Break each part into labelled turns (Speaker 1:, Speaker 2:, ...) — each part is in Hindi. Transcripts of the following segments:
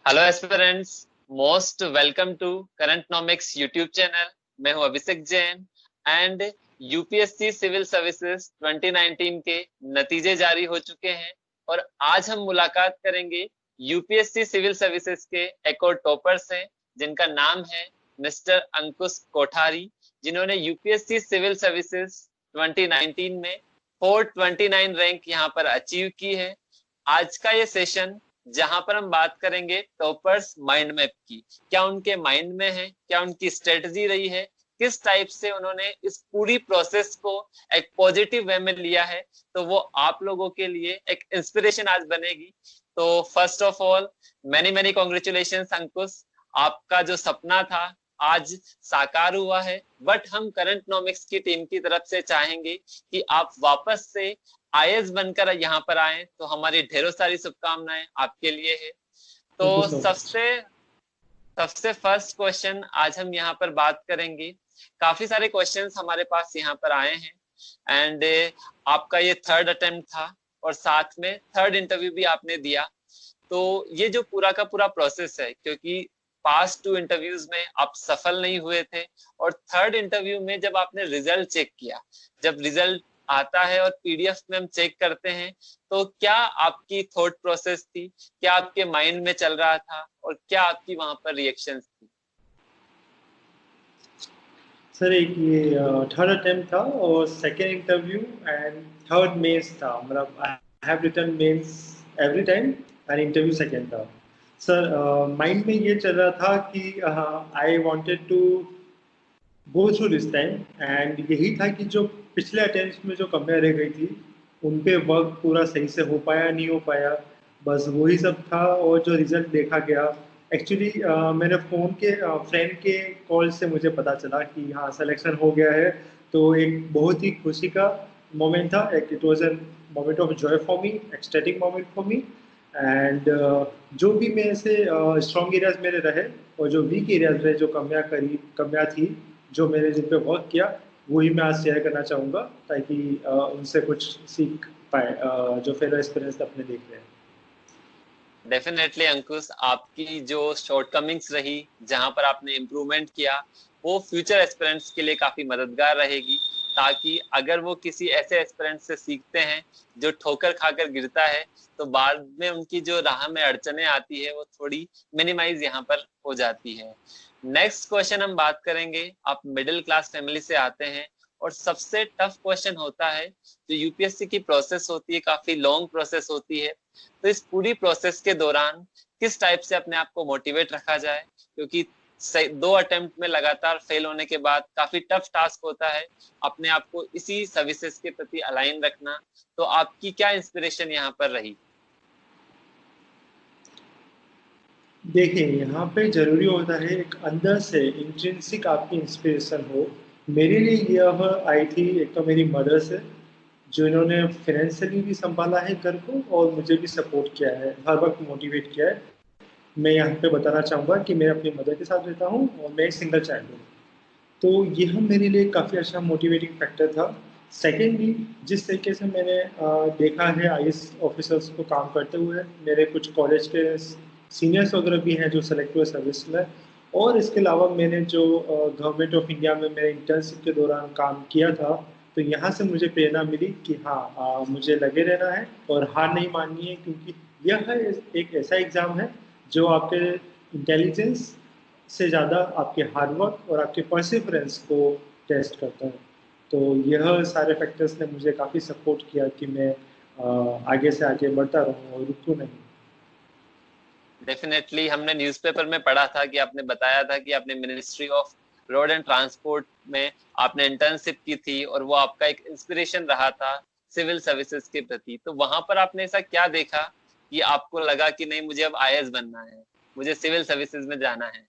Speaker 1: Hello aspirants, most welcome to Currentnomics YouTube channel. मैं हूं Abhishek Jain and UPSC civil services 2019 के नतीजे जारी हो चुके हैं और आज हम मुलाकात करेंगे यूपीएससी सिविल सर्विसेज के एक और टॉपर से जिनका नाम है मिस्टर अंकुश कोठारी, जिन्होंने यूपीएससी सिविल सर्विसेज 2019 में 429 रैंक यहां पर अचीव की है। आज का ये सेशन जहां पर हम बात करेंगे टॉपर्स माइंड मैप की, क्या उनके माइंड में है, क्या उनकी स्ट्रेटजी रही है, किस टाइप से उन्होंने इस पूरी प्रोसेस को एक पॉजिटिव वे में लिया है, तो वो आप लोगों के लिए एक इंस्पिरेशन आज बनेगी। तो first of all many many congratulations Ankush, आपका जो सपना था आज साकार हुआ है। बट हम करंट नॉमिक्स की टीम की तरफ से चाहेंगे कि आप वापस से आईएएस बनकर यहाँ पर आए, तो हमारी ढेरों सारी शुभकामनाएं आपके लिए है। तो
Speaker 2: थैंक यू सो मच।
Speaker 1: सबसे फर्स्ट क्वेश्चन आज हम यहाँ पर बात करेंगे। काफी सारे क्वेश्चंस हमारे पास यहाँ पर आए हैं एंड आपका ये थर्ड अटेम्प्ट था और साथ में थर्ड इंटरव्यू भी आपने दिया। तो ये जो पूरा का पूरा प्रोसेस है, क्योंकि पास्ट 2 इंटरव्यूज में आप सफल नहीं हुए थे और थर्ड इंटरव्यू में जब आपने रिजल्ट चेक किया, जब रिजल्ट आता है और पीडीएफ में हम चेक करते हैं, तो क्या आपकी थॉट प्रोसेस थी, क्या आपके माइंड में चल रहा था और क्या आपकी वहां पर रिएक्शंस थी?
Speaker 2: सर एक ये थर्ड अटेम्प्ट था और second interview and third mains था। मतलब I have written mains every time and interview second था। सर माइंड में ये चल रहा था कि I wanted to go through this time and यही था कि जो पिछले अटेम्प्ट में जो कमियां रह गई थी उन पे वर्क पूरा सही से हो पाया नहीं हो पाया, बस वही सब था। और जो रिजल्ट देखा गया एक्चुअली मेरे फ़ोन के फ्रेंड के कॉल से मुझे पता चला कि हाँ सिलेक्शन हो गया है। तो एक बहुत ही खुशी का मोमेंट था। एक it was an moment of Joy for me, ecstatic moment for me. And जो भी मेरे से स्ट्रॉन्ग एरियाज मेरे रहे और जो वीक एरियाज रहे, जो कमियाँ थी, जो मैंने जिन पे वर्क किया, वही मैं आज शेयर करना चाहूँगा ताकि उनसे कुछ सीख पाए जो फेलो एक्सपीरियंस अपने देख रहे हैं।
Speaker 1: डेफिनेटली अंकुश, आपकी जो शॉर्टकमिंग्स रही, जहां पर आपने इम्प्रूवमेंट किया, वो फ्यूचर एस्पिरेंट्स के लिए काफी मददगार रहेगी, ताकि अगर वो किसी ऐसे एस्पिरेंट से सीखते हैं जो ठोकर खाकर गिरता है, तो बाद में उनकी जो राह में अड़चने आती है वो थोड़ी मिनिमाइज यहाँ पर हो जाती है। नेक्स्ट क्वेश्चन हम बात करेंगे। आप मिडिल क्लास फैमिली से आते हैं और सबसे टफ क्वेश्चन होता है, जो यूपीएससी की प्रोसेस होती है काफी लॉन्ग प्रोसेस होती है। तो इस पूरी प्रोसेस के दौरान किस टाइप से अपने आप को मोटिवेट रखा जाए, क्योंकि 2 अटेम्प्ट में लगातार फेल होने के बाद काफी टफ टास्क होता है अपने आप को इसी सर्विसेज के प्रति अलाइन रखना। तो आपकी क्या इंस्पिरेशन यहाँ पर रही?
Speaker 2: देखिए यहाँ पे ज़रूरी होता है एक अंदर से इंट्रिंसिक आपकी इंस्पिरेशन हो। मेरे लिए यह आई थी एक तो मेरी मदर से, जो इन्होंने फाइनेंशियली भी संभाला है घर को और मुझे भी सपोर्ट किया है, हर वक्त मोटिवेट किया है। मैं यहाँ पे बताना चाहूँगा कि मैं अपनी मदर के साथ रहता हूँ और मैं एक सिंगल चाइल्ड हूँ। तो यह मेरे लिए काफ़ी अच्छा मोटिवेटिंग फैक्टर था। सेकेंडली, जिस तरीके से मैंने देखा है आईएएस ऑफिसर्स को काम करते हुए, मेरे कुछ कॉलेज के सीनियर्स वगैरह भी हैं जो सेलेक्ट हुए सर्विस में। और इसके अलावा मैंने जो गवर्नमेंट ऑफ इंडिया में मेरे इंटर्नशिप के दौरान काम किया था, तो यहाँ से मुझे प्रेरणा मिली कि हाँ मुझे लगे रहना है और हार नहीं माननी है, क्योंकि यह है एक ऐसा एग्ज़ाम है जो आपके इंटेलिजेंस से ज़्यादा आपके हार्डवर्क और आपके परसिवरेंस को टेस्ट करता है। तो यह सारे फैक्टर्स ने मुझे काफ़ी सपोर्ट किया कि मैं आगे से आगे बढ़ता रहूँ और रुकूँ नहीं।
Speaker 1: डेफिनेटली हमने न्यूज़पेपर में पढ़ा था कि आपने बताया था कि आपने ministry of road and transport में आपने इंटर्नशिप की थी और वो आपका एक इंस्पिरेशन रहा था सिविल सर्विसेज के प्रति। तो वहां पर आपने ऐसा क्या देखा कि आपको लगा कि नहीं, मुझे अब आईएएस बनना है, मुझे सिविल सर्विसेज में जाना है?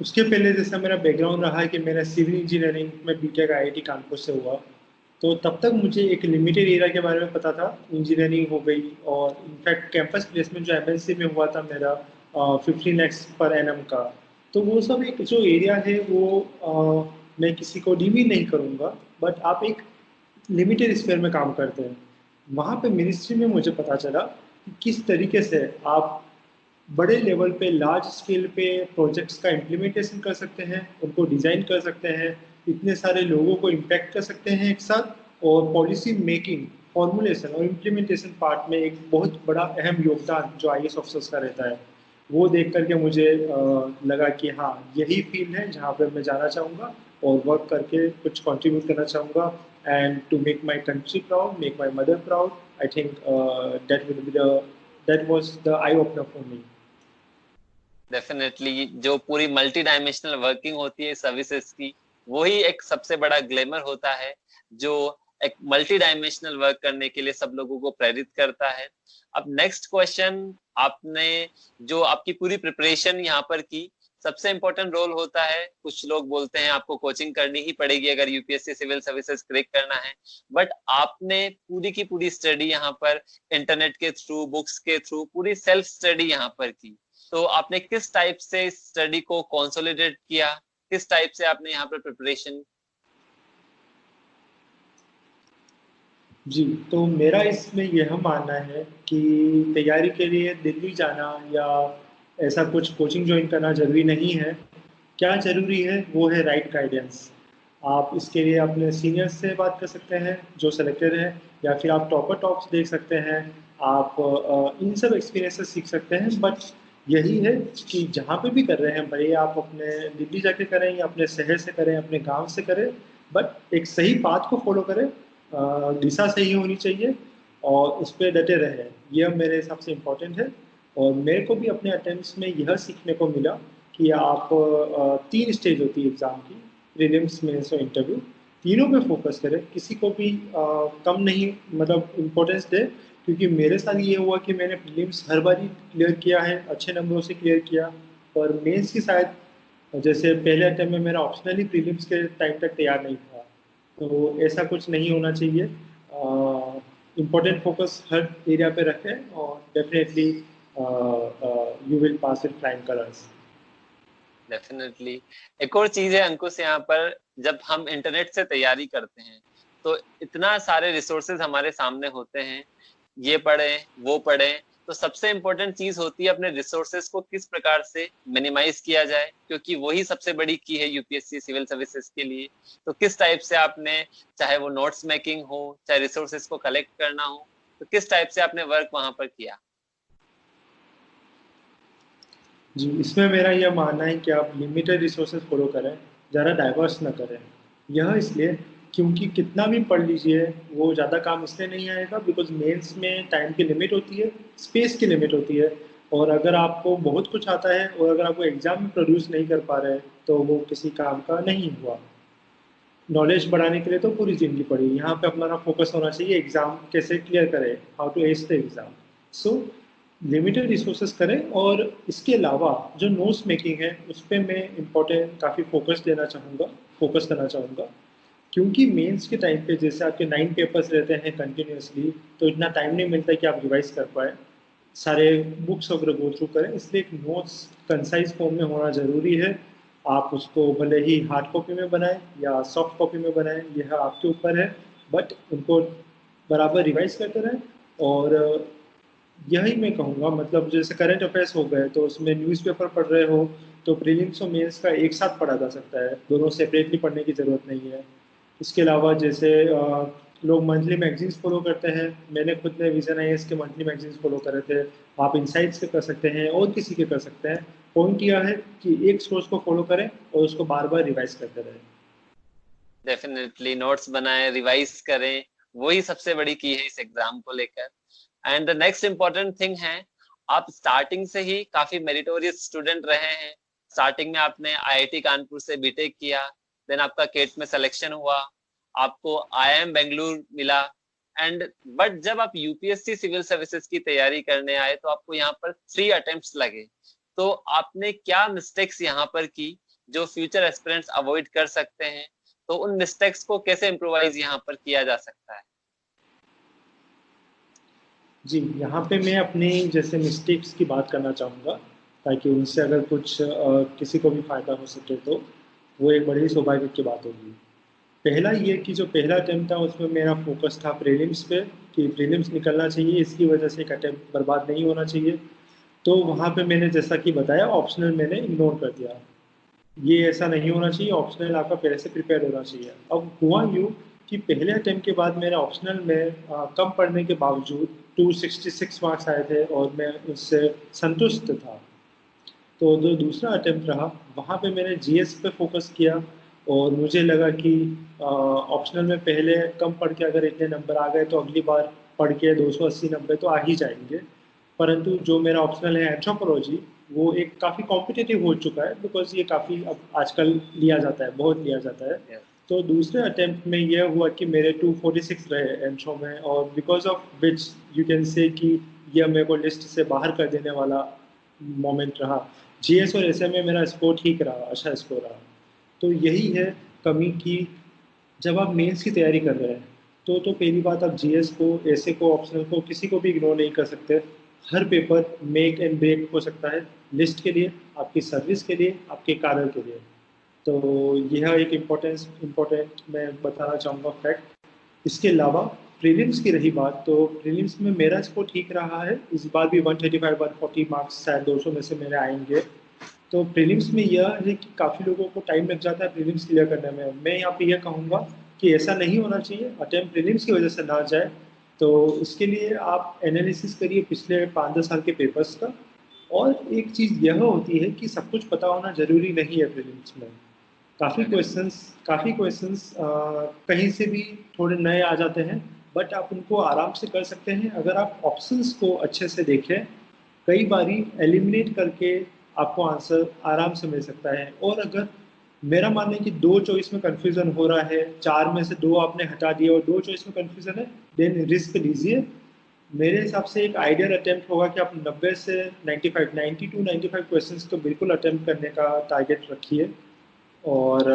Speaker 2: उसके पहले जैसा मेरा बैकग्राउंड रहा है कि मेरा सिविल इंजीनियरिंग में बीटेक आईआईटी कानपुर से हुआ, तो तब तक मुझे एक लिमिटेड एरिया के बारे में पता था। इंजीनियरिंग हो गई और इनफैक्ट कैंपस प्लेसमेंट जो एमएनसी में हुआ था मेरा 15 lakhs पर एनएम का, तो वो सब एक जो एरिया है वो मैं किसी को डीवी नहीं करूँगा, बट आप एक लिमिटेड स्फीयर में काम करते हैं। वहाँ पे मिनिस्ट्री में मुझे पता चला कि किस तरीके से आप बड़े लेवल पे लार्ज स्केल पे प्रोजेक्ट्स का इम्प्लीमेंटेशन कर सकते हैं, उनको डिज़ाइन कर सकते हैं, इतने सारे लोगों को इम्पैक्ट कर सकते हैं एक साथ, और पॉलिसी मेकिंग, फॉर्मुलेशन और इम्प्लीमेंटेशन पार्ट में एक बहुत बड़ा अहम योगदान जो आईएएस ऑफिसर्स का रहता है। वो देख करके मुझे लगा कि हाँ, यही फील्ड है जहाँ पर मैं जाना चाहूँगा और वर्क करके कुछ कंट्रीब्यूट करना चाहूँगा, and to make my country proud, make my mother proud. I think that will be the that was the eye opener for me.
Speaker 1: Definitely जो पूरी मल्टी डायमेंशनल वर्किंग होती है सर्विसेज की, वही एक सबसे बड़ा ग्लैमर होता है जो एक मल्टी डायमेंशनल वर्क करने के लिए सब लोगों को प्रेरित करता है। अब नेक्स्ट क्वेश्चन, आपने जो आपकी पूरी प्रिपरेशन यहाँ पर की, सबसे इंपॉर्टेंट रोल होता है, कुछ लोग बोलते हैं आपको कोचिंग करनी ही पड़ेगी अगर यूपीएससी सिविल सर्विसेज क्रैक करना है, बट आपने पूरी की पूरी स्टडी यहाँ पर इंटरनेट के थ्रू, बुक्स के थ्रू, पूरी सेल्फ स्टडी यहाँ पर की। तो आपने किस टाइप से स्टडी को कंसोलिडेट किया, किस टाइप से आपने यहाँ पर प्रिपरेशन?
Speaker 2: जी, तो मेरा इसमें यह मानना है कि तैयारी के लिए दिल्ली जाना या ऐसा कुछ कोचिंग ज्वाइन करना ज़रूरी नहीं है। क्या ज़रूरी है वो है राइट गाइडेंस। आप इसके लिए अपने सीनियर्स से बात कर सकते हैं जो सेलेक्टेड हैं, या फिर आप टॉपर टॉप्स देख सकते हैं। आप इन सब एक्सपीरियंस से सीख सकते हैं, बट यही है कि जहाँ पे भी कर रहे हैं, भले आप अपने दिल्ली जाके करें या अपने शहर से करें, अपने गांव से करें, बट एक सही पाथ को फॉलो करें। दिशा सही होनी चाहिए और उस पर डटे रहे, यह मेरे हिसाब से इम्पोर्टेंट है। और मेरे को भी अपने अटेम्प्ट्स में यह सीखने को मिला कि आप 3 स्टेज होती है एग्ज़ाम की, प्रीलिम्स, मेंस और इंटरव्यू। तीनों पे फोकस करें, किसी को भी कम नहीं मतलब इम्पोर्टेंस दे, क्योंकि मेरे साथ ये हुआ कि मैंने प्रीलिम्स हर बार ही क्लियर किया है, अच्छे नंबरों से क्लियर किया, पर मेंस की शायद जैसे पहले अटेम्प्ट में मेरा ऑप्शनली प्रीलिम्स के टाइम तक तैयार नहीं था। तो ऐसा कुछ नहीं होना चाहिए। इम्पोर्टेंट फोकस हर एरिया पे रखें और definitely you will pass with flying colours.
Speaker 1: Definitely. एक और चीज है अंकुश, यहाँ पर जब हम इंटरनेट से तैयारी करते हैं तो इतना सारे रिसोर्सेज हमारे सामने होते हैं, ये पढ़ें वो पढ़ें, तो सबसे इम्पोर्टेंट चीज होती है अपने रिसोर्सेज को किस प्रकार से मिनिमाइज किया जाए, क्योंकि वही सबसे बड़ी की है यूपीएससी सिविल सर्विसेज के लिए। तो किस टाइप से आपने, चाहे वो नोट्स मेकिंग हो, चाहे रिसोर्सेज को कलेक्ट करना हो, तो किस टाइप से आपने वर्क वहां पर किया?
Speaker 2: जी, इसमें मेरा यह मानना है कि आप लिमिटेड रिसोर्सेज फॉलो करें, ज़्यादा डाइवर्स ना करें। यह इसलिए क्योंकि कितना भी पढ़ लीजिए वो ज़्यादा काम इसलिए नहीं आएगा, बिकॉज मेंस में टाइम की लिमिट होती है, स्पेस की लिमिट होती है। और अगर आपको बहुत कुछ आता है और अगर आपको एग्ज़ाम में प्रोड्यूस नहीं कर पा रहे, तो वो किसी काम का नहीं हुआ। नॉलेज बढ़ाने के लिए तो पूरी ज़िंदगी पढ़ी, यहाँ पे अपना फोकस होना चाहिए एग्ज़ाम कैसे क्लियर करें, how to ace the exam. So limited resources करें, और इसके अलावा जो नोट्स मेकिंग है उस पर मैं इम्पोर्टेंट काफ़ी फोकस करना चाहूँगा। क्योंकि मेंस के टाइम पे जैसे आपके 9 पेपर्स रहते हैं कंटिन्यूसली, तो इतना टाइम नहीं मिलता कि आप रिवाइज कर पाए, सारे बुक्स वगैरह गो थ्रू करें, इसलिए एक नोट्स कंसाइज फॉर्म में होना ज़रूरी है। आप उसको भले ही हार्ड कॉपी में बनाएं या सॉफ्ट कॉपी में बनाएं, यह आपके ऊपर है, बट उनको बराबर रिवाइज करते रहें। और यही मैं कहूँगा, मतलब जैसे करंट अफेयर्स हो गए तो उसमें न्यूज़पेपर पढ़ रहे हो, तो प्रीलिम्स और मेंस का एक साथ पढ़ा जा सकता है, दोनों सेपरेटली पढ़ने की ज़रूरत नहीं है। इसके अलावा जैसे लोग मंथली मैगजीन्स फॉलो करते हैं, मैंने खुद ने विजन आईएएस के मंथली मैगजीन्स फॉलो करे थे। आप इनसाइट्स के कर सकते हैं और किसी के कर सकते हैं। पॉइंट यह है कि एक सोर्स को फॉलो करें और उसको बार बार रिवाइज करते रहें।
Speaker 1: डेफिनेटली नोट्स बनाएं, रिवाइज करें, वही सबसे बड़ी की है इस एग्जाम को लेकर। And the next important thing है, आप स्टार्टिंग से ही काफी मेरिटोरियस स्टूडेंट रहे हैं। स्टार्टिंग में आपने आईआईटी कानपुर से बीटेक किया, देन आपका केट में सिलेक्शन हुआ, आपको आईआईएम बेंगलुरु मिला, एंड बट जब आप यूपीएससी सिविल सर्विसेज की तैयारी करने आए तो आपको यहाँ पर 3 अटेम्प्ट्स लगे। तो आपने क्या मिस्टेक्स यहाँ पर की जो फ्यूचर एस्पिरेंट्स अवॉइड कर सकते हैं? तो उन मिस्टेक्स को कैसे इम्प्रोवाइज यहाँ पर किया जा सकता है?
Speaker 2: जी, यहाँ पे मैं अपनी जैसे मिस्टेक्स की बात करना चाहूँगा, ताकि उनसे अगर कुछ किसी को भी फ़ायदा हो सके, तो वो एक बड़ी सौभाग्य की बात होगी। पहला ये कि जो पहला अटेम्प्ट था उसमें मेरा फोकस था प्रीलिम्स पे, कि प्रीलिम्स निकलना चाहिए, इसकी वजह से एक अटेम्प्ट बर्बाद नहीं होना चाहिए। तो वहाँ पे मैंने जैसा कि बताया ऑप्शनल मैंने इग्नोर कर दिया। ये ऐसा नहीं होना चाहिए, ऑप्शनल आपका पहले से प्रिपेयर होना चाहिए। अब हुआ यूँ कि पहले अटेम्प्ट के बाद मेरा ऑप्शनल में कम पढ़ने के बावजूद 266 मार्क्स आए थे और मैं उससे संतुष्ट था। तो जो दूसरा अटेम्प्ट रहा वहाँ पे मैंने जीएस पे फोकस किया और मुझे लगा कि ऑप्शनल में पहले कम पढ़ के अगर इतने नंबर आ गए तो अगली बार पढ़ के 280 नंबर तो आ ही जाएंगे। परंतु जो मेरा ऑप्शनल है एंथ्रोपोलॉजी, वो एक काफ़ी कॉम्पिटिटिव हो चुका है, बिकॉज ये काफ़ी अब आजकल लिया जाता है, बहुत लिया जाता है। तो दूसरे अटेम्प्ट में यह हुआ कि मेरे 246 रहे एंथ्रो में, और because of which you can say कि यह मेरे को लिस्ट से बाहर कर देने वाला मोमेंट रहा। जीएस और एसए में मेरा स्कोर ठीक रहा, अच्छा स्कोर रहा। तो यही है कमी की, जब आप मेंस की तैयारी कर रहे हैं तो पहली बात, आप जीएस को, एसए को, ऑप्शनल को किसी को भी इग्नोर नहीं कर सकते। हर पेपर मेक एंड ब्रेक हो सकता है, लिस्ट के लिए, आपकी सर्विस के लिए, आपके कार्य के लिए। तो यह एक इम्पोर्टेंट मैं बताना चाहूँगा फैक्ट। इसके अलावा प्रीलिम्स की रही बात, तो प्रीलिम्स में मेरा स्कोर ठीक रहा है, इस बार भी 135 140 मार्क्स शायद 200 में से मेरे आएंगे। तो प्रीलिम्स में यह है कि काफ़ी लोगों को टाइम लग जाता है प्रीलिम्स क्लियर करने में। मैं यहाँ पे यह कहूँगा कि ऐसा नहीं होना चाहिए, अटेम्प्ट प्रीलिम्स की वजह से ना जाए। तो इसके लिए आप एनालिसिस करिए पिछले 5-10 साल के पेपर्स का। और एक चीज़ यह होती है कि सब कुछ पता होना जरूरी नहीं है प्रीलिम्स में। काफ़ी क्वेश्चंस कहीं से भी थोड़े नए आ जाते हैं, बट आप उनको आराम से कर सकते हैं अगर आप ऑप्शंस को अच्छे से देखें। कई बारी एलिमिनेट करके आपको आंसर आराम से मिल सकता है। और अगर मेरा मानना है कि दो चॉइस में कंफ्यूजन हो रहा है, चार में से दो आपने हटा दिया और दो चॉइस में कंफ्यूजन है, देन रिस्क लीजिए। मेरे हिसाब से एक आइडियल अटेम्प्ट होगा कि आप 90 से 95, 90 टू 95 क्वेश्चंस तो बिल्कुल अटेम्प्ट करने का टारगेट रखिए। और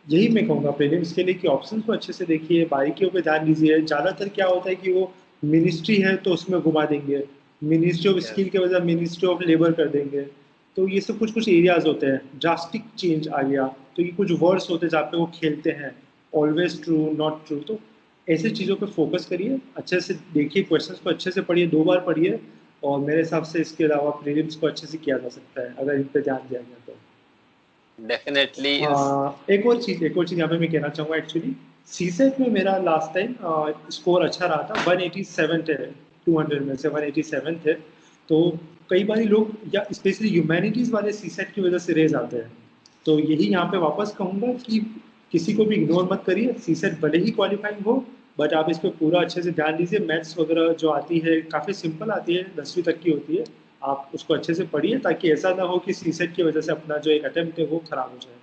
Speaker 2: यही मैं कहूँगा प्रीलिम्स के लिए कि ऑप्शंस को अच्छे से देखिए, बारीकियों पे ध्यान दीजिए। ज़्यादातर क्या होता है कि वो मिनिस्ट्री है तो उसमें घुमा देंगे, मिनिस्ट्री ऑफ स्किल के बजाय मिनिस्ट्री ऑफ लेबर कर देंगे। तो ये सब कुछ कुछ एरियाज होते हैं, ड्रास्टिक चेंज आ गया। तो ये कुछ वर्ड्स होते हैं जहाँ पे वो खेलते हैं, ऑलवेज ट्रू, नॉट ट्रू। तो ऐसे चीज़ों पे फोकस करिए, अच्छे से देखिए, क्वेश्चंस को अच्छे से पढ़िए, 2 बार पढ़िए। और मेरे हिसाब से इसके अलावा प्रीलिम्स को अच्छे से किया जा सकता है अगर इन पे ध्यान दिया गया तो।
Speaker 1: डेफिनेटली।
Speaker 2: एक और चीज यहाँ पे मैं कहना चाहूँगा एक्चुअली, सीसेट में मेरा लास्ट टाइम स्कोर अच्छा रहा था, 187 थे, 200 में से 187 थे। तो कई बार लोग या स्पेशली ह्यूमैनिटीज वाले सीसेट की वजह से रह जाते हैं। तो यही यहाँ पे वापस कहूँगा कि किसी को भी इग्नोर मत करिए, सीसेट भले ही क्वालिफाइंग हो, बट आप इस पर पूरा अच्छे से ध्यान दीजिए। मैथ्स वगैरह जो आती है काफ़ी सिंपल आती है, 10वीं तक की होती है। आप उसको अच्छे से पढ़िए ताकि ऐसा ना हो कि सीसेट की वजह से अपना जो एक अटेम्प्ट है वो खराब हो जाए।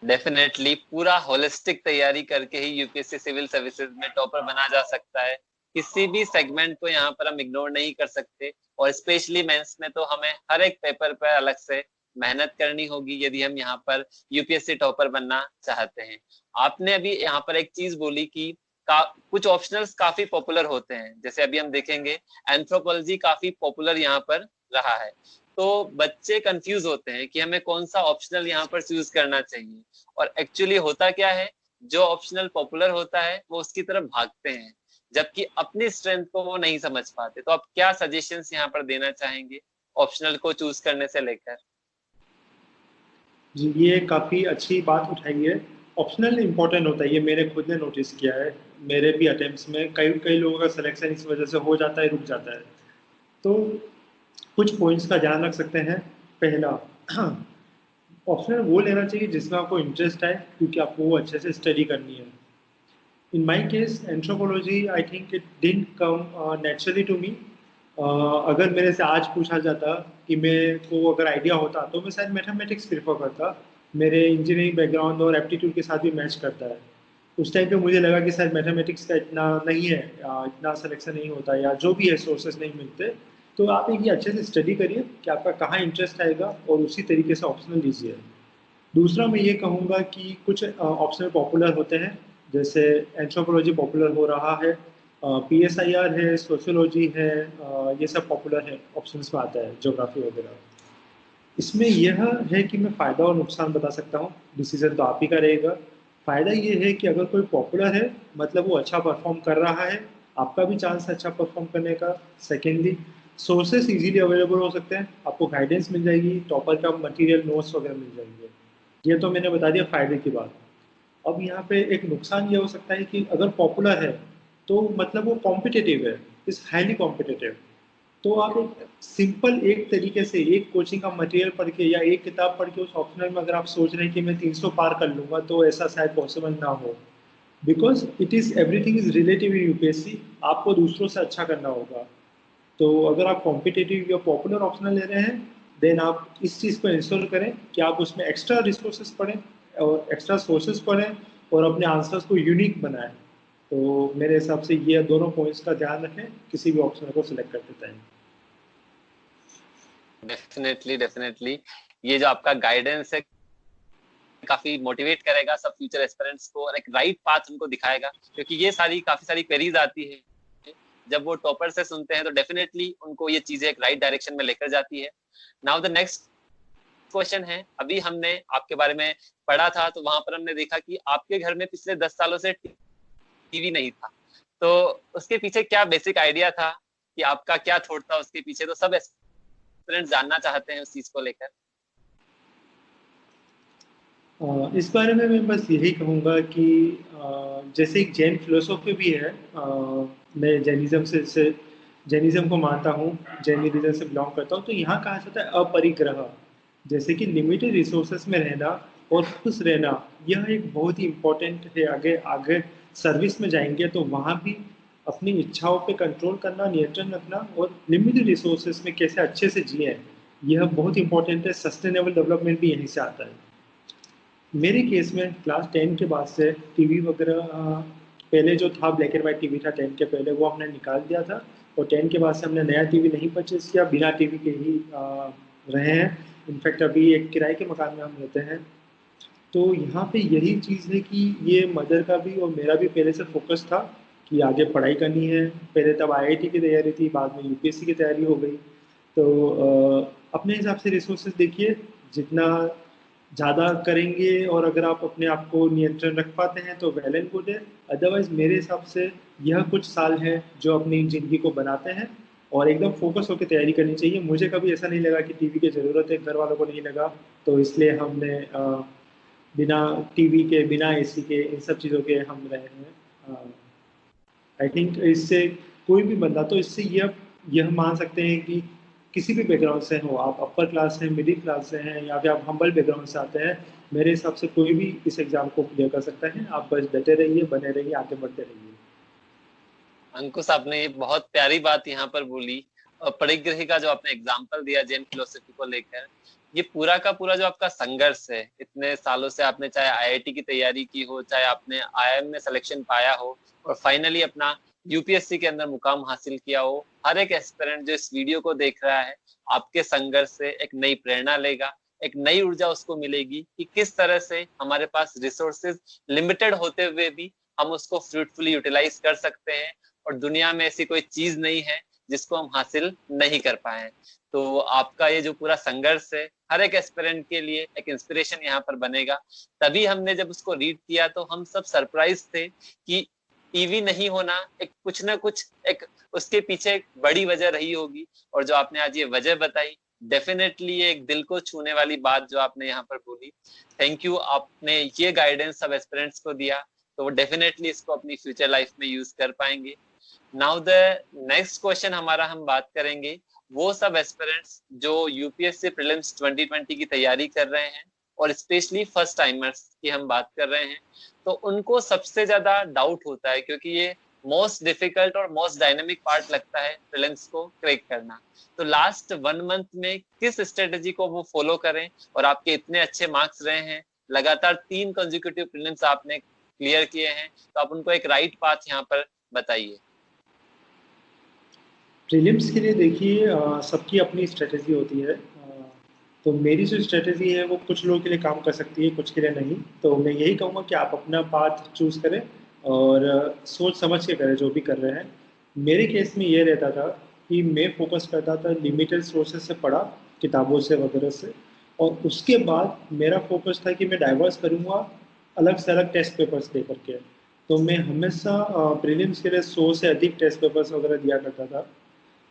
Speaker 1: डेफिनेटली पूरा होलिस्टिक तैयारी करके ही यूपीएससी सिविल सर्विसेज में टॉपर बना जा सकता है। किसी भी सेगमेंट को यहाँ पर हम इग्नोर नहीं कर सकते, और स्पेशली मेंस में तो हमें हर एक पेपर पर अलग से मेहनत करनी होगी यदि हम यहाँ पर यूपीएससी टॉपर बनना चाहते हैं। आपने अभी यहाँ पर एक चीज बोली कि कुछ ऑप्शनल्स काफी पॉपुलर होते हैं, जैसे अभी हम देखेंगे एंथ्रोपोलॉजी काफी पॉपुलर यहाँ पर रहा है। तो बच्चे कंफ्यूज होते हैं कि हमें कौन सा ऑप्शनल यहाँ पर चूज करना चाहिए, और एक्चुअली होता क्या है, जो ऑप्शनल पॉपुलर होता है वो उसकी तरफ भागते हैं, जबकि अपनी स्ट्रेंथ को वो नहीं समझ पाते। तो आप क्या सजेशंस यहाँ पर देना चाहेंगे ऑप्शनल को चूज करने से लेकर?
Speaker 2: जी, ये काफ़ी अच्छी बात उठाई है। ऑप्शनल इम्पोर्टेंट होता है, ये मैंने खुद ने नोटिस किया है। मेरे भी अटेम्प्ट्स में कई कई लोगों का सिलेक्शन इस वजह से हो जाता है, रुक जाता है। तो कुछ पॉइंट्स का ध्यान रख सकते हैं। पहला, ऑप्शनल वो लेना चाहिए जिसमें आपको इंटरेस्ट है, क्योंकि आपको वो अच्छे से स्टडी करनी है। In my case, anthropology, I think it didn't come naturally to me. अगर मेरे से आज पूछा जाता कि मेरे को अगर आइडिया होता तो मैं शायद मैथमेटिक्स प्रेफर करता। मेरे इंजीनियरिंग बैकग्राउंड और एप्टीट्यूड के साथ भी मैच करता है। उस टाइम पे मुझे लगा कि शायद मैथमेटिक्स का इतना नहीं है, इतना सिलेक्शन नहीं होता, या जो भी है सोर्सेस नहीं मिलते। तो आप एक ये अच्छे से स्टडी करिए कि आपका कहाँ इंटरेस्ट आएगा और उसी तरीके से ऑप्शनल लीजिए। दूसरा मैं ये कहूँगा कि कुछ ऑप्शनल पॉपुलर होते हैं, जैसे एंथ्रोपोलॉजी पॉपुलर हो रहा है, पीएसआईआर है, सोशियोलॉजी है, ये सब पॉपुलर है, ऑप्शंस में आता है, ज्योग्राफी वगैरह। इसमें यह है कि मैं फ़ायदा और नुकसान बता सकता हूँ, डिसीजन तो आप ही का रहेगा। फ़ायदा ये है कि अगर कोई पॉपुलर है, मतलब वो अच्छा परफॉर्म कर रहा है, आपका भी चांस है अच्छा परफॉर्म करने का। सेकेंडली, सोर्सेस इजीली अवेलेबल हो सकते हैं, आपको गाइडेंस मिल जाएगी, टॉपर का मटेरियल, नोट्स वगैरह मिल जाएंगे। ये तो मैंने बता दिया फ़ायदे की बात। अब यहाँ पे एक नुकसान ये हो सकता है कि अगर पॉपुलर है, तो मतलब वो कॉम्पिटिटिव है, इज हाईली कॉम्पिटिटिव। तो आप एक सिंपल एक तरीके से एक कोचिंग का मटेरियल पढ़ के या एक किताब पढ़ के उस ऑप्शनल में अगर आप सोच रहे हैं कि मैं 300 पार कर लूंगा, तो ऐसा शायद पॉसिबल ना हो। Because it is everything is relative in UPSC, आपको दूसरों से अच्छा करना होगा। तो अगर आप कॉम्पिटिटिव या पॉपुलर ऑप्शनल ले रहे हैं, देन आप इस चीज़ को इंश्योर करें कि आप उसमें एक्स्ट्रा रिसोर्सेज पढ़ें और एक्स्ट्रा सोर्सेज पढ़ें और अपने आंसर्स को यूनिक बनाएं। तो मेरे हिसाब से ये दोनों पॉइंट्स का ध्यान रखें किसी भी ऑप्शन को सिलेक्ट करते टाइम।
Speaker 1: डेफिनेटली डेफिनेटली, ये जो आपका गाइडेंस है काफी मोटिवेट करेगा सब फ्यूचर एस्पिरेंट्स को और एक राइट पाथ उनको दिखाएगा, क्योंकि ये सारी काफी सारी क्वेरीज आती है जब वो टॉपर से सुनते हैं, तो डेफिनेटली उनको ये चीजें एक राइट डायरेक्शन में लेकर जाती है। नाउ द नेक्स्ट क्वेश्चन है, अभी हमने आपके बारे में पढ़ा था तो वहां पर हमने देखा कि आपके घर में पिछले 10 सालों से टीवी नहीं था, तो उसके पीछे क्या बेसिक आइडिया था, कि आपका क्या थॉट था उसके पीछे, तो सब एस्पिरेंट्स जानना चाहते हैं उस चीज को लेकर।
Speaker 2: इस बारे में मैं बस यही कहूँगा कि जैसे एक जैन फिलोसॉफी भी है, मैं जैनिज्म को मानता हूँ, जैन रिलीजन से बिलोंग करता हूँ। तो यहाँ कहा जाता है अपरिग्रह, जैसे कि लिमिटेड रिसोर्सेस में रहना और खुश रहना, यह एक बहुत ही इम्पोर्टेंट है। आगे आगे सर्विस में जाएंगे तो वहाँ भी अपनी इच्छाओं पे कंट्रोल करना, नियंत्रण रखना और लिमिटेड रिसोर्सेस में कैसे अच्छे से जिए, यह बहुत इंपॉर्टेंट है। सस्टेनेबल डेवलपमेंट भी यहीं से आता है। मेरे केस में क्लास 10 के बाद से टीवी वगैरह, पहले जो था ब्लैक एंड वाइट टीवी था 10 के पहले, वो हमने निकाल दिया था। और 10 के बाद से हमने नया टीवी नहीं परचेज किया, बिना टीवी के ही रहे हैं। इनफैक्ट अभी एक किराए के मकान में हम रहते हैं। तो यहाँ पे यही चीज़ है कि ये मदर का भी और मेरा भी पहले से फोकस था कि आगे पढ़ाई करनी है। पहले तब आईआईटी की तैयारी थी, बाद में यूपीएससी की तैयारी हो गई। तो अपने हिसाब से रिसोर्सेज देखिए, जितना ज़्यादा करेंगे और अगर आप अपने आप को नियंत्रण रख पाते हैं तो वेल एंड गुड है। अदरवाइज मेरे हिसाब से यह कुछ साल हैं जो अपनी ज़िंदगी को बनाते हैं, और एकदम फोकस होकर तैयारी करनी चाहिए। मुझे कभी ऐसा नहीं लगा कि टीवी की ज़रूरत है, घर वालों को नहीं लगा, तो इसलिए हमने बिना टीवी के, बिना एसी के, इन सब चीज़ों के हम रहे हैं। आई थिंक इससे कोई भी बंदा, तो इससे यह मान सकते हैं कि किसी भी बैकग्राउंड से हो, आप अपर क्लास से, मिडिल क्लास से हैं, या फिर आप हम्बल बैकग्राउंड से आते हैं, मेरे हिसाब से कोई भी इस एग्जाम को क्लियर कर सकता है। आप बस डटे रहिए, बने रहिए, आगे बढ़ते रहिए।
Speaker 1: अंकुश, आपने ये बहुत प्यारी बात यहाँ पर बोली, और परिग्रही का जो आपने एग्जाम्पल दिया जैन फिलोसफी को लेकर, ये पूरा का पूरा जो आपका संघर्ष है, इतने सालों से आपने चाहे आईआईटी की तैयारी की हो, चाहे आपने आईआईएम में सिलेक्शन पाया हो, और फाइनली अपना यूपीएससी के अंदर मुकाम हासिल किया हो, हर एक एस्पिरेंट जो इस वीडियो को देख रहा है, आपके संघर्ष से एक नई प्रेरणा लेगा, एक नई ऊर्जा उसको मिलेगी कि किस तरह से हमारे पास रिसोर्सेज लिमिटेड होते हुए भी हम उसको फ्रूटफुली यूटिलाइज कर सकते हैं, और दुनिया में ऐसी कोई चीज नहीं है जिसको हम हासिल नहीं कर पाए। तो आपका ये जो पूरा संघर्ष है, हर एक एस्पिरेंट के लिए एक इंस्पिरेशन यहाँ पर बनेगा। तभी हमने जब उसको रीड किया तो हम सब सरप्राइज थे कि टीवी नहीं होना एक कुछ ना कुछ एक उसके पीछे एक बड़ी वजह रही होगी। और जो आपने आज ये वजह बताई, डेफिनेटली एक दिल को छूने वाली बात जो आपने यहाँ पर बोली। थैंक यू, आपने ये गाइडेंस सब एस्पिरेंट्स को दिया, तो वो डेफिनेटली इसको अपनी फ्यूचर लाइफ में यूज कर पाएंगे। नाउ द नेक्स्ट क्वेश्चन हमारा, हम बात करेंगे वो सब एस्पिरेंट्स जो यूपीएससी प्रीलिम्स 2020 की तैयारी कर रहे हैं, और स्पेशली फर्स्ट टाइमर्स की हम बात कर रहे हैं। तो उनको सबसे ज्यादा डाउट होता है, क्योंकि ये मोस्ट डिफिकल्ट और मोस्ट डायनेमिक पार्ट लगता है प्रीलिम्स को क्रैक करना। तो लास्ट 1 मंथ में किस स्ट्रेटेजी को वो फॉलो करें, और आपके इतने अच्छे मार्क्स रहे हैं, लगातार 3 कंसेक्यूटिव प्रीलिम्स आपने क्लियर किए हैं, तो आप उनको एक राइट पाथ यहाँ पर बताइए।
Speaker 2: प्रीलिम्स के लिए देखिए, सबकी अपनी स्ट्रेटेजी होती है। तो मेरी जो स्ट्रेटेजी है वो कुछ लोगों के लिए काम कर सकती है, कुछ के लिए नहीं। तो मैं यही कहूँगा कि आप अपना पाथ चूज करें और सोच समझ के करें जो भी कर रहे हैं। मेरे केस में ये रहता था कि मैं फोकस करता था, लिमिटेड सोर्सेज से पढ़ा, किताबों से वगैरह से। और उसके बाद मेरा फोकस था कि मैं डाइवर्स करूँगा अलग से अलग टेस्ट पेपर्स दे करके। तो मैं हमेशा प्रीलिम्स के लिए 100 से अधिक टेस्ट पेपर्स वगैरह दिया करता था,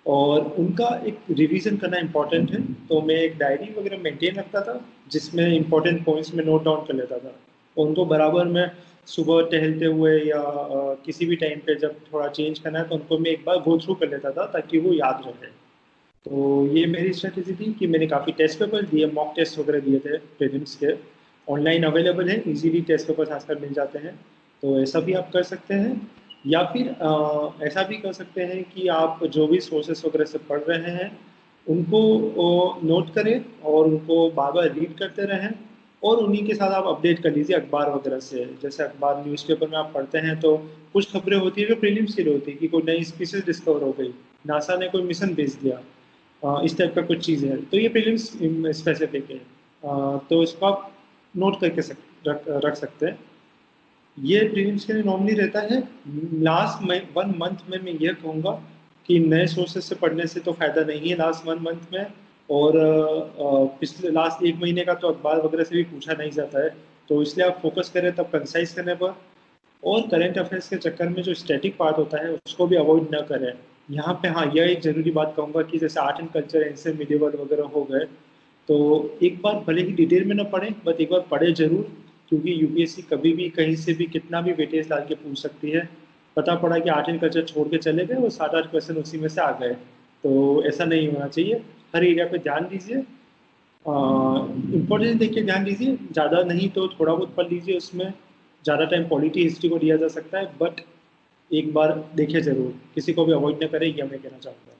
Speaker 2: और उनका एक रिवीजन करना इम्पोर्टेंट है। तो मैं एक डायरी वगैरह मेंटेन रखता था जिसमें इम्पोर्टेंट पॉइंट्स में नोट डाउन कर लेता था, और उनको बराबर मैं सुबह टहलते हुए या किसी भी टाइम पे जब थोड़ा चेंज करना है तो उनको मैं एक बार गो थ्रू कर लेता था ताकि वो याद रहे। तो ये मेरी स्ट्रेटेजी थी कि मैंने काफ़ी टेस्ट पेपर दिए, मॉक टेस्ट वगैरह दिए थे प्रीलिम्स के। ऑनलाइन अवेलेबल है, इजीली टेस्ट पेपर आजकल मिल जाते हैं। तो ऐसा भी आप कर सकते हैं, या फिर ऐसा भी कर सकते हैं कि आप जो भी सोर्सेस वगैरह से पढ़ रहे हैं उनको नोट करें और उनको बार बार रीड करते रहें, और उन्हीं के साथ आप अपडेट कर लीजिए अखबार वगैरह से। जैसे अखबार न्यूज़पेपर में आप पढ़ते हैं तो कुछ खबरें होती है जो प्रीलिम्स के लिए होती है कि कोई नई स्पीसीज डिस्कवर हो गई, नासा ने कोई मिशन भेज दिया, इस टाइप का कुछ चीज़ है, तो ये प्रीलिम्स स्पेसिफिक है। तो इसको आप नोट करके रख सकते हैं। ये प्रीलिम्स के लिए नॉर्मली रहता है। लास्ट 1 मंथ में मैं ये कहूँगा कि नए सोर्सेज से पढ़ने से तो फ़ायदा नहीं है लास्ट 1 मंथ में, और पिछले लास्ट 1 महीने का तो अखबार वगैरह से भी पूछा नहीं जाता है। तो इसलिए आप फोकस करें तब कंसाइज करने पर, और करंट अफेयर्स के चक्कर में जो स्टैटिक पार्ट होता है उसको भी अवॉइड न करें। यहाँ पे हाँ, यह एक ज़रूरी बात कहूँगा कि जैसे art and culture, ancient medieval वगैरह हो गए, तो एक बार भले ही डिटेल में ना पढ़ें बट एक बार पढ़े जरूर, क्योंकि यूपीएससी कभी भी कहीं से भी कितना भी वेटेज डाल के पूछ सकती है। पता पड़ा कि आर्ट एंड कल्चर छोड़ के चले गए और 7-8 क्वेश्चन उसी में से आ गए, तो ऐसा नहीं होना चाहिए। हर एरिया पे ध्यान दीजिए, इम्पोर्टेंस देखिए, ध्यान दीजिए, ज़्यादा नहीं तो थोड़ा बहुत पढ़ लीजिए उसमें। ज़्यादा टाइम पॉलिटी हिस्ट्री को दिया जा सकता है, बट एक बार देखिए ज़रूर, किसी को भी अवॉइड न करें, ये मैं कहना चाहूँगा।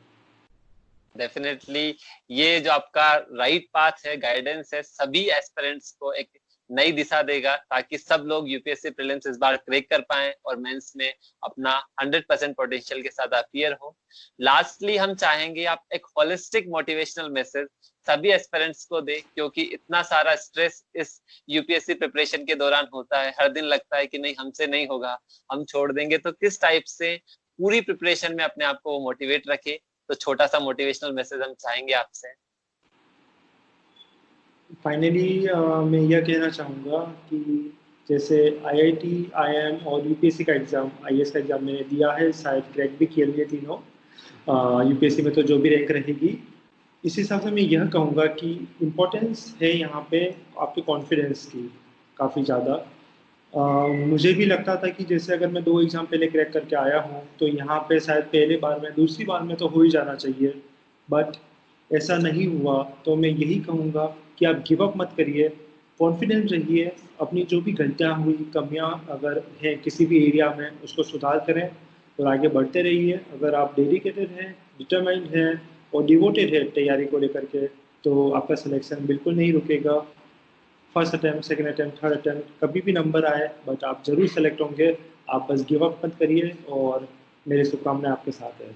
Speaker 1: डेफिनेटली ये जो आपका राइट पाथ है, गाइडेंस है, सभी एस्पिरेंट्स को एक नई दिशा देगा ताकि सब लोग यूपीएससी प्रीलिम्स इस बार क्रैक कर पाएं और मेंस में अपना 100% पोटेंशियल के साथ अपीयर हो। लास्टली हम चाहेंगे आप एक होलिस्टिक मोटिवेशनल मैसेज सभी एस्पिरेंट्स को दे, क्योंकि इतना सारा स्ट्रेस इस यूपीएससी प्रिपरेशन के दौरान होता है। हर दिन लगता है कि नहीं, हमसे नहीं होगा, हम छोड़ देंगे। तो किस टाइप से पूरी प्रिपरेशन में अपने आप को मोटिवेट रखे, तो छोटा सा मोटिवेशनल मैसेज हम चाहेंगे आपसे।
Speaker 2: फाइनली मैं यह कहना चाहूँगा कि जैसे आईआईटी, आईआईएम और यूपीएससी का एग्ज़ाम, आईएएस का एग्ज़ाम मैंने दिया है, शायद क्रैक भी किए लिए तीनों। यूपीएससी में तो जो भी रैंक रहेगी, इस हिसाब से मैं यह कहूँगा कि इम्पोर्टेंस है यहाँ पे आपके कॉन्फिडेंस की काफ़ी ज़्यादा। मुझे भी लगता था कि जैसे अगर मैं 2 एग्ज़ाम पहले क्रैक करके आया हूँ तो यहाँ पे शायद पहले बार में, दूसरी बार में तो हो ही जाना चाहिए, बट ऐसा नहीं हुआ। तो मैं यही कहूँगा कि आप गिव अप मत करिए, कॉन्फिडेंट रहिए, अपनी जो भी गलतियाँ हुई, कमियाँ अगर हैं किसी भी एरिया में, उसको सुधार करें और आगे बढ़ते रहिए। अगर आप डेडिकेटेड हैं, डिटरमाइंड हैं और डिवोटेड है तैयारी को लेकर के, तो आपका सिलेक्शन बिल्कुल नहीं रुकेगा। First attempt, second attempt, third attempt, कभी भी नंबर आए बट आप जरूर सेलेक्ट होंगे। आप बस गिव अप मत करिए, और मेरी शुभकामनाएं आपके साथ है।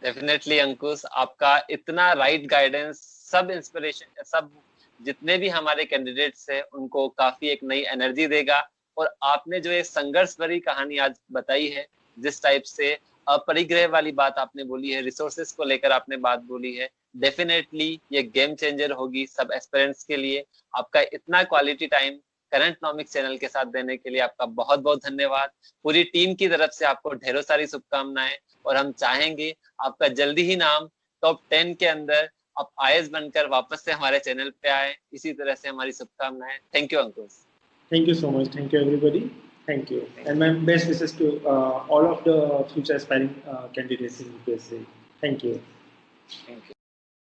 Speaker 1: डेफिनेटली अंकुश, आपका इतना राइट गाइडेंस सब इंस्पिरेशन, सब जितने भी हमारे कैंडिडेट्स हैं उनको काफी एक नई एनर्जी देगा। और आपने जो ये संघर्ष भरी कहानी आज बताई है, जिस टाइप से अपरिग्रह वाली बात आपने बोली है, रिसोर्सेस को लेकर आपने बात बोली है, डेफिनेटली ये गेम चेंजर होगी सब एस्पिरेंट्स के लिए। आपका इतना क्वालिटी टाइम करंट नॉमिक्स चैनल के साथ देने के लिए आपका बहुत बहुत धन्यवाद। पूरी टीम की तरफ से आपको ढेरों सारी शुभकामनाएं, और हम चाहेंगे आपका जल्दी ही नाम टॉप 10 के अंदर आप आईएएस बनकर वापस से हमारे चैनल पे आए। इसी तरह से हमारी शुभकामनाएं। Thank you Ankush.
Speaker 2: Thank you so much. Thank you, everybody. Thank you. And my best wishes to all of the future aspiring candidates in UPSC. Thank you.
Speaker 1: Thank you.